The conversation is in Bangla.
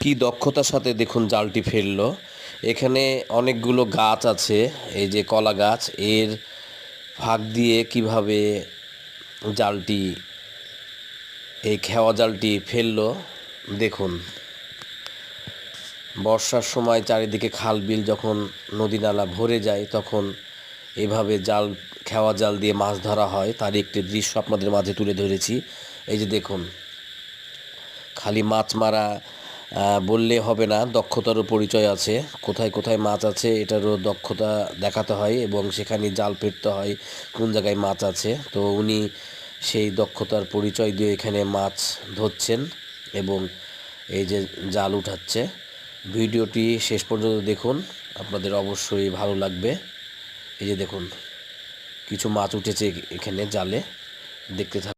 কি দক্ষতার সাথে দেখুন জালটি ফেললো। এখানে অনেকগুলো গাছ আছে, এই যে কলা গাছ, এর ফাঁক দিয়ে কিভাবে জালটি, এই খেওয়া জালটি ফেললো দেখুন। বর্ষার সময় চারিদিকে খাল বিল যখন নদী নালা ভরে যায় তখন এভাবে খেওয়া জাল দিয়ে মাছ ধরা হয়, তারই একটি দৃশ্য আপনাদের মাঝে তুলে ধরেছি। এই যে দেখুন, খালি মাছ মারা বললে হবে না, দক্ষতারও পরিচয় আছে। কোথায় কোথায় মাছ আছে এটারও দক্ষতা দেখাতে হয় এবং সেখানে জাল ফেলতে হয় কোন জায়গায় মাছ আছে। তো উনি সেই দক্ষতার পরিচয় দিয়ে এখানে মাছ ধরছেন এবং এই যে জাল উঠাচ্ছে। ভিডিওটি শেষ পর্যন্ত দেখুন, আপনাদের অবশ্যই ভালো লাগবে। এই যে দেখুন, কিছু মাছ উঠেছে এখানে জালে, দেখতে থাকুন।